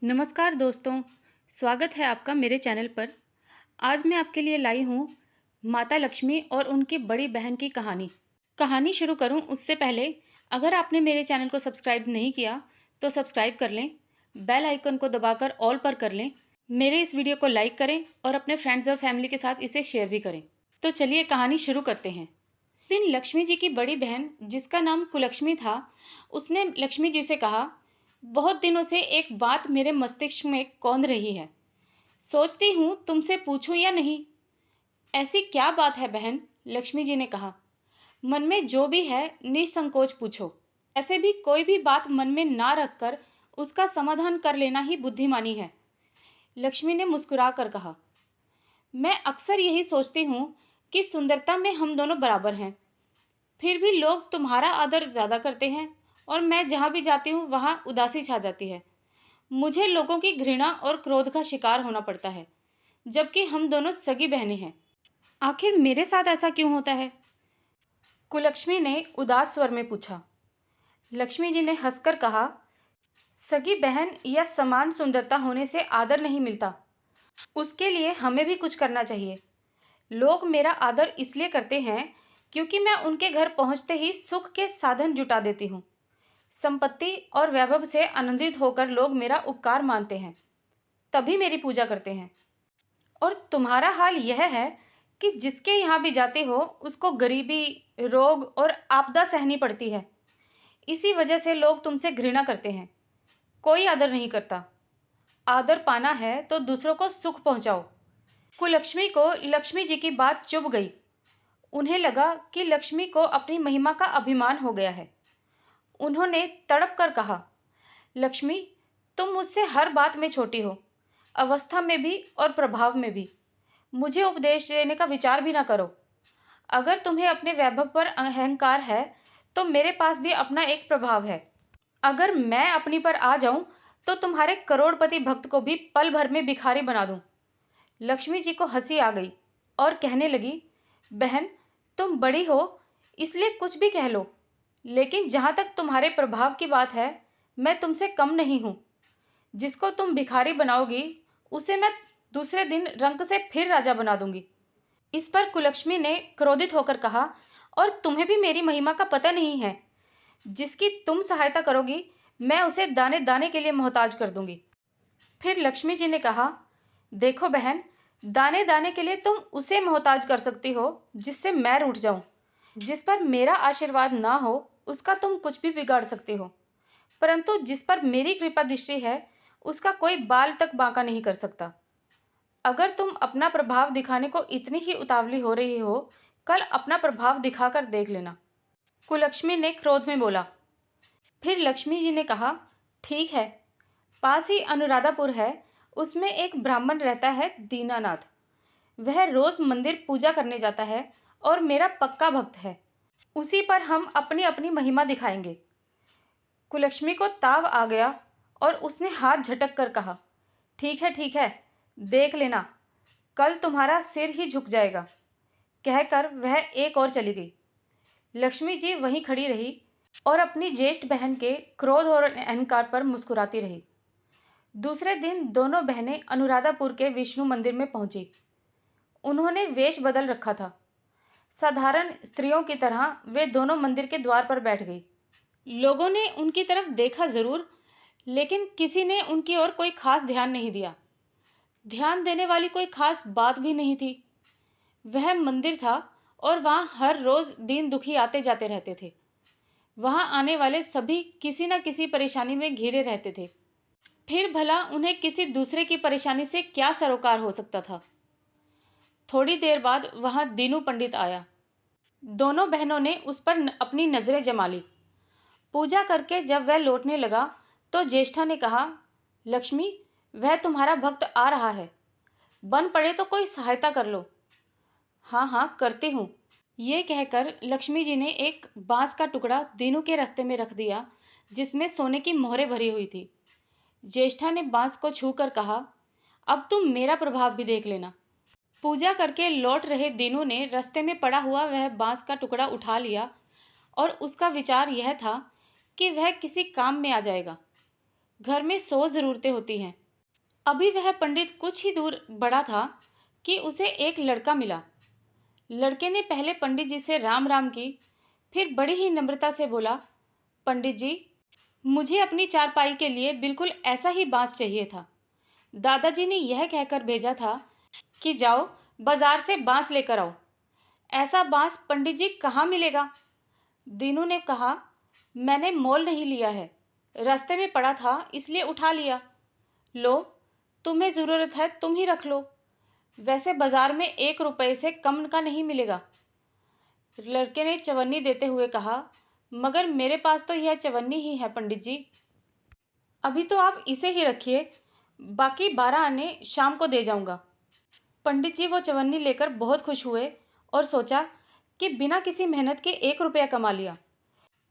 नमस्कार दोस्तों, स्वागत है आपका मेरे चैनल पर। आज मैं आपके लिए लाई हूँ माता लक्ष्मी और उनकी बड़ी बहन की कहानी। कहानी शुरू करूँ उससे पहले अगर आपने मेरे चैनल को सब्सक्राइब नहीं किया तो सब्सक्राइब कर लें, बेल आइकन को दबाकर ऑल पर कर लें, मेरे इस वीडियो को लाइक करें और अपने फ्रेंड्स और फैमिली के साथ इसे शेयर भी करें। तो चलिए कहानी शुरू करते हैं। दिन लक्ष्मी जी की बड़ी बहन जिसका नाम कुलक्ष्मी था, उसने लक्ष्मी जी से कहा, बहुत दिनों से एक बात मेरे मस्तिष्क में कौंध रही है। सोचती हूँ तुमसे पूछूं या नहीं। ऐसी क्या बात है बहन? लक्ष्मी जी ने कहा। मन में जो भी है निसंकोच पूछो। ऐसे भी कोई भी बात मन में ना रखकर उसका समाधान कर लेना ही बुद्धिमानी है। लक्ष्मी ने मुस्कुरा कर कहा। मैं अक्सर यही सोचती हूँ कि सुंदरता में हम दोनों बराबर हैं। फिर भी लोग तुम्हारा आदर ज्यादा करते हैं और मैं जहां भी जाती हूँ वहां उदासी छा जाती है। मुझे लोगों की घृणा और क्रोध का शिकार होना पड़ता है, जबकि हम दोनों सगी बहनें हैं। आखिर मेरे साथ ऐसा क्यों होता है? कुलक्ष्मी ने उदास स्वर में पूछा। लक्ष्मी जी ने हंसकर कहा, सगी बहन या समान सुंदरता होने से आदर नहीं मिलता। उसके लिए हमें भी कुछ करना चाहिए। लोग मेरा आदर इसलिए करते हैं क्योंकि मैं उनके घर पहुंचते ही सुख के साधन जुटा देती हूँ। संपत्ति और वैभव से आनंदित होकर लोग मेरा उपकार मानते हैं, तभी मेरी पूजा करते हैं। और तुम्हारा हाल यह है कि जिसके यहाँ भी जाते हो उसको गरीबी, रोग और आपदा सहनी पड़ती है। इसी वजह से लोग तुमसे घृणा करते हैं, कोई आदर नहीं करता। आदर पाना है तो दूसरों को सुख पहुंचाओ। कुलक्ष्मी को लक्ष्मी जी की बात चुभ गई। उन्हें लगा कि लक्ष्मी को अपनी महिमा का अभिमान हो गया है। उन्होंने तड़प कर कहा, लक्ष्मी, तुम मुझसे हर बात में छोटी हो, अवस्था में भी और प्रभाव में भी। मुझे उपदेश देने का विचार भी ना करो। अगर तुम्हें अपने वैभव पर अहंकार है तो मेरे पास भी अपना एक प्रभाव है। अगर मैं अपनी पर आ जाऊं तो तुम्हारे करोड़पति भक्त को भी पल भर में भिखारी बना दूं। लक्ष्मी जी को हंसी आ गई और कहने लगी, बहन, तुम बड़ी हो इसलिए कुछ भी कह लो, लेकिन जहां तक तुम्हारे प्रभाव की बात है, मैं तुमसे कम नहीं हूं। जिसको तुम भिखारी बनाओगी उसे मैं दूसरे दिन रंक से फिर राजा बना दूंगी। इस पर कुलक्ष्मी ने क्रोधित होकर कहा, और तुम्हें भी मेरी महिमा का पता नहीं है। जिसकी तुम सहायता करोगी मैं उसे दाने दाने के लिए मोहताज कर दूंगी। फिर लक्ष्मी जी ने कहा, देखो बहन, दाने दाने के लिए तुम उसे मोहताज कर सकती हो जिससे मैं रूठ जाऊं। जिस पर मेरा आशीर्वाद ना हो उसका तुम कुछ भी बिगाड़ सकते हो, परंतु जिस पर मेरी कृपा दृष्टि है उसका कोई बाल तक बांका नहीं कर सकता। अगर तुम अपना प्रभाव दिखाने को इतनी ही उतावली हो रही हो, कल अपना प्रभाव दिखाकर देख लेना। कुलक्ष्मी ने क्रोध में बोला। फिर लक्ष्मी जी ने कहा, ठीक है। पास ही अनुराधापुर है, उसमें एक ब्राह्मण रहता है, दीनानाथ। वह रोज मंदिर पूजा करने जाता है और मेरा पक्का भक्त है। उसी पर हम अपनी अपनी महिमा दिखाएंगे। कुलक्ष्मी को ताव आ गया और उसने हाथ झटक कर कहा, ठीक है, देख लेना, कल तुम्हारा सिर ही झुक जाएगा। कहकर वह एक और चली गई। लक्ष्मी जी वहीं खड़ी रही और अपनी ज्येष्ठ बहन के क्रोध और अहंकार पर मुस्कुराती रही। दूसरे दिन दोनों बहनें अनुराधापुर के विष्णु मंदिर में पहुंची। उन्होंने वेश बदल रखा था। साधारण स्त्रियों की तरह वे दोनों मंदिर के द्वार पर बैठ गई। लोगों ने उनकी तरफ देखा जरूर, लेकिन किसी ने उनकी ओर कोई खास ध्यान नहीं दिया। ध्यान देने वाली कोई खास बात भी नहीं थी। वह मंदिर था और वहां हर रोज दीन दुखी आते जाते रहते थे। वहां आने वाले सभी किसी न किसी परेशानी में घिरे रहते थे। फिर भला उन्हें किसी दूसरे की परेशानी से क्या सरोकार हो सकता था? थोड़ी देर बाद वहां दीनू पंडित आया। दोनों बहनों ने उस पर अपनी नजरें जमा ली। पूजा करके जब वह लौटने लगा तो ज्येष्ठा ने कहा, लक्ष्मी, वह तुम्हारा भक्त आ रहा है, बन पड़े तो कोई सहायता कर लो। हाँ हाँ, करती हूँ। ये कहकर लक्ष्मी जी ने एक बांस का टुकड़ा दीनू के रास्ते में रख दिया, जिसमें सोने की मोहरें भरी हुई थी। ज्येष्ठा ने बांस को छूकर कहा, अब तुम मेरा प्रभाव भी देख लेना। पूजा करके लौट रहे दीनू ने रास्ते में पड़ा हुआ वह बांस का टुकड़ा उठा लिया और उसका विचार यह था कि वह किसी काम में आ जाएगा। घर में 100 जरूरतें होती हैं। अभी वह पंडित कुछ ही दूर बढ़ा था कि उसे एक लड़का मिला। लड़के ने पहले पंडित जी से राम राम की, फिर बड़ी ही नम्रता से बोला, पंडित जी, मुझे अपनी चारपाई के लिए बिल्कुल ऐसा ही बांस चाहिए था। दादाजी ने यह कहकर भेजा था कि जाओ बाजार से बांस लेकर आओ। ऐसा बांस पंडित जी कहाँ मिलेगा? दीनू ने कहा, मैंने मोल नहीं लिया है, रास्ते में पड़ा था इसलिए उठा लिया। लो, तुम्हें जरूरत है तुम ही रख लो, वैसे बाजार में 1 रुपए से कम का नहीं मिलेगा। लड़के ने चवन्नी देते हुए कहा, मगर मेरे पास तो यह चवन्नी ही है पंडित जी। अभी तो आप इसे ही रखिए, बाकी 12 आने शाम को दे जाऊंगा। पंडित जी वो चवन्नी लेकर बहुत खुश हुए और सोचा कि बिना किसी मेहनत के 1 रुपया कमा लिया।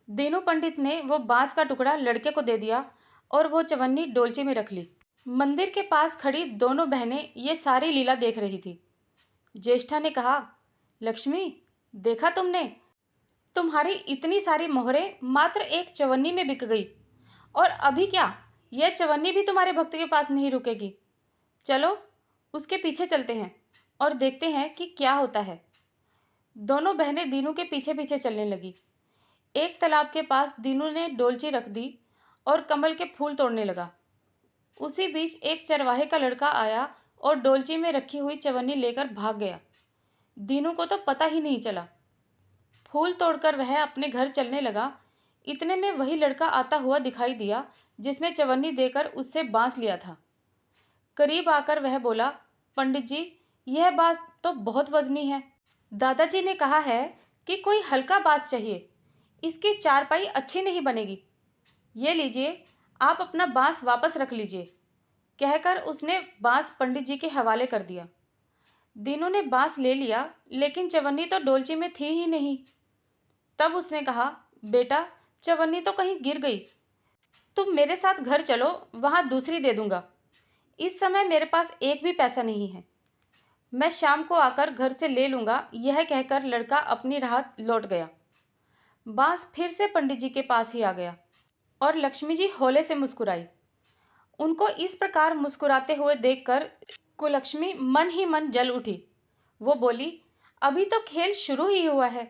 दीनू पंडित ने वो बांस का टुकड़ा लड़के को दे दिया और वो चवन्नी डोलची में रख ली। मंदिर के पास खड़ी दोनों बहनें ये सारी लीला देख रही थी। ज्येष्ठा ने कहा, लक्ष्मी, देखा तुमने, तुम्हारी इतनी सारी मोहरें मात्र एक चवन्नी में बिक गई, और अभी क्या, यह चवन्नी भी तुम्हारे भक्त के पास नहीं रुकेगी। चलो उसके पीछे चलते हैं और देखते हैं कि क्या होता है। दोनों बहनें दीनू के पीछे पीछे चलने लगी। एक तालाब के पास दीनू ने डोलची रख दी और कमल के फूल तोड़ने लगा। उसी बीच एक चरवाहे का लड़का आया और डोलची में रखी हुई चवन्नी लेकर भाग गया। दीनू को तो पता ही नहीं चला। फूल तोड़कर वह अपने घर चलने लगा। इतने में वही लड़का आता हुआ दिखाई दिया जिसने चवन्नी देकर उससे बांस लिया था। करीब आकर वह बोला, पंडित जी, यह बांस तो बहुत वजनी है। दादाजी ने कहा है कि कोई हल्का बांस चाहिए, इसकी चारपाई अच्छी नहीं बनेगी। ये लीजिए, आप अपना बांस वापस रख लीजिए, कहकर उसने बांस पंडित जी के हवाले कर दिया। दीनू ने बांस ले लिया, लेकिन चवन्नी तो डोलची में थी ही नहीं। तब उसने कहा, बेटा, चवन्नी तो कहीं गिर गई, तुम मेरे साथ घर चलो, वहां दूसरी दे दूंगा। इस समय मेरे पास एक भी पैसा नहीं है, मैं शाम को आकर घर से ले लूंगा। यह कहकर लड़का अपनी राह लौट गया। बांस फिर से पंडित जी के पास ही आ गया और लक्ष्मी जी होले से मुस्कुराई। उनको इस प्रकार मुस्कुराते हुए देखकर कुलक्ष्मी मन ही मन जल उठी। वो बोली, अभी तो खेल शुरू ही हुआ है,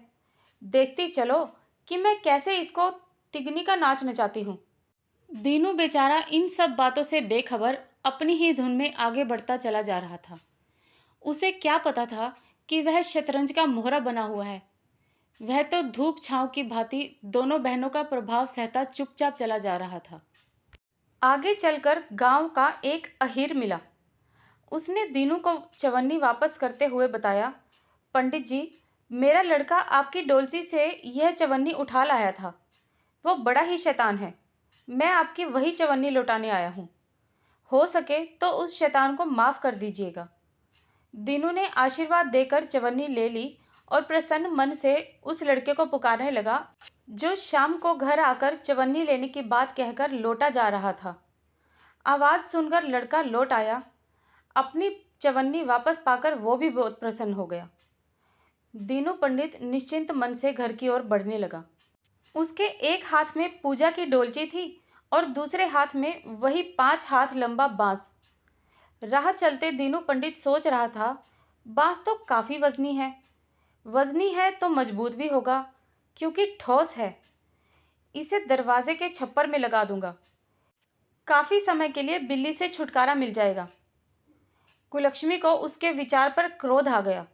देखती चलो कि मैं कैसे इसको तिगनी का नाच नचाती हूँ। दीनू बेचारा इन सब बातों से बेखबर अपनी ही धुन में आगे बढ़ता चला जा रहा था। उसे क्या पता था कि वह शतरंज का मोहरा बना हुआ है। वह तो धूप छांव की भांति दोनों बहनों का प्रभाव सहता चुपचाप चला जा रहा था। आगे चलकर गांव का एक अहीर मिला। उसने दीनू को चवन्नी वापस करते हुए बताया, पंडित जी, मेरा लड़का आपकी डोलची से यह चवन्नी उठा लाया था। वो बड़ा ही शैतान है, मैं आपकी वही चवन्नी लौटाने आया हूं। हो सके तो उस शैतान को माफ कर दीजिएगा। दीनू ने आशीर्वाद देकर चवन्नी ले ली और प्रसन्न मन से उस लड़के को पुकारने लगा, जो शाम को घर आकर चवन्नी लेने की बात कहकर लौटा जा रहा था। आवाज सुनकर लड़का लौट आया। अपनी चवन्नी वापस पाकर वो भी बहुत प्रसन्न हो गया। दीनू पंडित निश्चिंत मन से घर की ओर बढ़ने लगा। उसके एक हाथ में पूजा की डोलची थी और दूसरे हाथ में वही 5 हाथ लंबा बांस। राह चलते दीनू पंडित सोच रहा था, बांस तो काफी वजनी है, वजनी है तो मजबूत भी होगा, क्योंकि ठोस है। इसे दरवाजे के छप्पर में लगा दूंगा, काफी समय के लिए बिल्ली से छुटकारा मिल जाएगा। कुलक्ष्मी को उसके विचार पर क्रोध आ गया।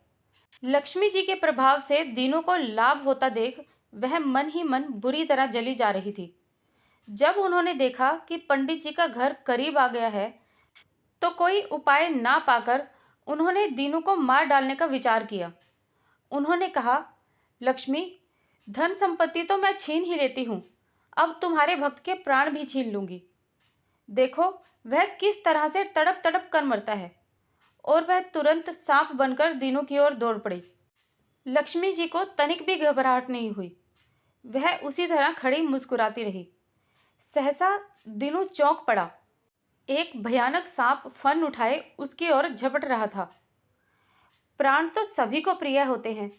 लक्ष्मी जी के प्रभाव से दीनू को लाभ होता देख वह मन ही मन बुरी तरह जली जा रही थी। जब उन्होंने देखा कि पंडित जी का घर करीब आ गया है, तो कोई उपाय ना पाकर उन्होंने दीनू को मार डालने का विचार किया। उन्होंने कहा, लक्ष्मी, धन संपत्ति तो मैं छीन ही लेती हूं, अब तुम्हारे भक्त के प्राण भी छीन लूंगी। देखो वह किस तरह से तड़प तड़प कर मरता है। और वह तुरंत सांप बनकर दीनू की ओर दौड़ पड़ी। लक्ष्मी जी को तनिक भी घबराहट नहीं हुई। वह उसी तरह खड़ी मुस्कुराती रही। सहसा दीनू चौंक पड़ा। एक भयानक सांप फन उठाए उसकी ओर झपट रहा था। प्राण तो सभी को प्रिय होते हैं,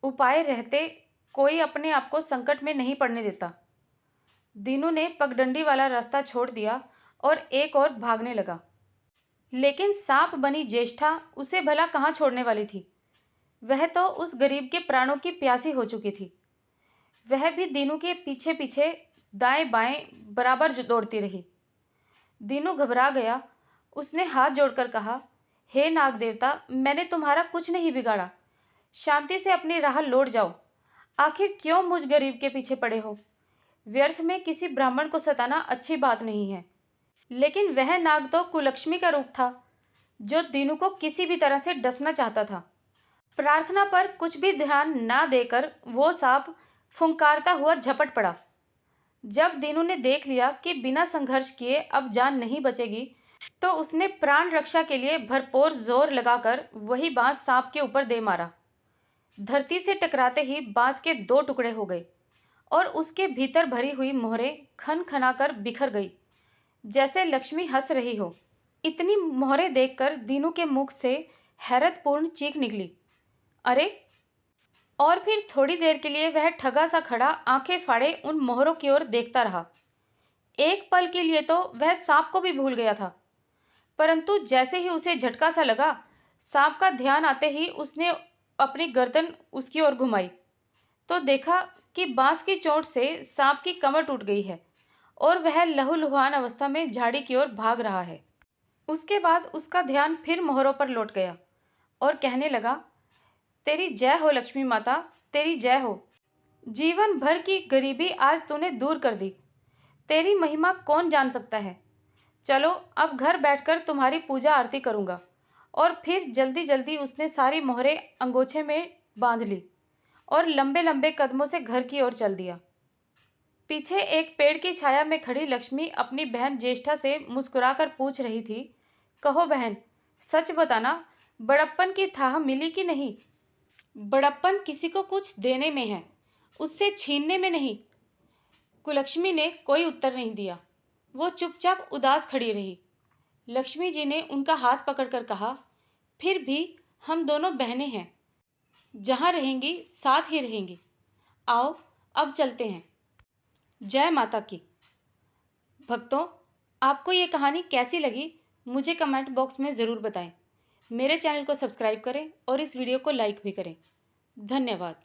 उपाय रहते कोई अपने आप को संकट में नहीं पड़ने देता। दीनू ने पगडंडी वाला रास्ता छोड़ दिया और एक और भागने लगा। लेकिन सांप बनी ज्येष्ठा उसे भला कहाँ छोड़ने वाली थी। वह तो उस गरीब के प्राणों की प्यासी हो चुकी थी। वह भी दीनू के पीछे पीछे दाएं बाएं बराबर दौड़ती रही। दीनू घबरा गया। उसने हाथ जोड़कर कहा, हे नाग देवता, मैंने तुम्हारा कुछ नहीं बिगाड़ा। शांति से अपनी राह लौट जाओ। आखिर क्यों मुझ गरीब के पीछे पड़े हो? व्यर्थ में किसी ब्राह्मण को सताना अच्छी बात नहीं है। लेकिन वह नाग तो कुलक्ष्मी का रूप था, जो दीनू को किसी भी तरह से डसना चाहता था। प्रार्थना पर कुछ भी ध्यान ना देकर वो सांप फुंकारता हुआ झपट पड़ा। जब दीनू ने देख लिया कि बिना संघर्ष किए अब जान नहीं बचेगी, तो उसने प्राण रक्षा के लिए भरपूर जोर लगाकर वही बांस सांप के ऊपर दे मारा। धरती से टकराते ही बांस के दो टुकड़े हो गए और उसके भीतर भरी हुई मोहरें खन खनाकर बिखर गई, जैसे लक्ष्मी हंस रही हो। इतनी मोहरें देखकर दीनू के मुख से हैरतपूर्ण चीख निकली, अरे! और फिर थोड़ी देर के लिए वह ठगा सा खड़ा आंखें फाड़े उन मोहरों की ओर देखता रहा। एक पल के लिए तो वह सांप को भी भूल गया था। परंतु जैसे ही उसे झटका सा लगा, सांप का ध्यान आते ही उसने अपनी गर्दन उसकी ओर घुमाई, तो देखा कि बांस की चोट से सांप की कमर टूट गई है और वह लहूलुहान अवस्था में झाड़ी की ओर भाग रहा है। उसके बाद उसका ध्यान फिर मोहरों पर लौट गया और कहने लगा, तेरी जय हो लक्ष्मी माता, तेरी जय हो। जीवन भर की गरीबी आज तूने दूर कर दी। तेरी महिमा कौन जान सकता है। चलो अब घर बैठकर तुम्हारी पूजा आरती करूंगा। और फिर जल्दी जल्दी उसने सारी मोहरें अंगोछे में बांध ली और लंबे लंबे कदमों से घर की ओर चल दिया। पीछे एक पेड़ की छाया में खड़ी लक्ष्मी अपनी बहन ज्येष्ठा से मुस्कुराकर पूछ रही थी, कहो बहन, सच बताना, बड़प्पन की थाह मिली कि नहीं? बड़प्पन किसी को कुछ देने में है, उससे छीनने में नहीं। कुलक्ष्मी ने कोई उत्तर नहीं दिया। वो चुपचाप उदास खड़ी रही। लक्ष्मी जी ने उनका हाथ पकड़कर कहा, फिर भी हम दोनों बहनें हैं, जहां रहेंगी साथ ही रहेंगी। आओ अब चलते हैं। जय माता की। भक्तों, आपको ये कहानी कैसी लगी मुझे कमेंट बॉक्स में ज़रूर बताएं। मेरे चैनल को सब्सक्राइब करें और इस वीडियो को लाइक भी करें। धन्यवाद।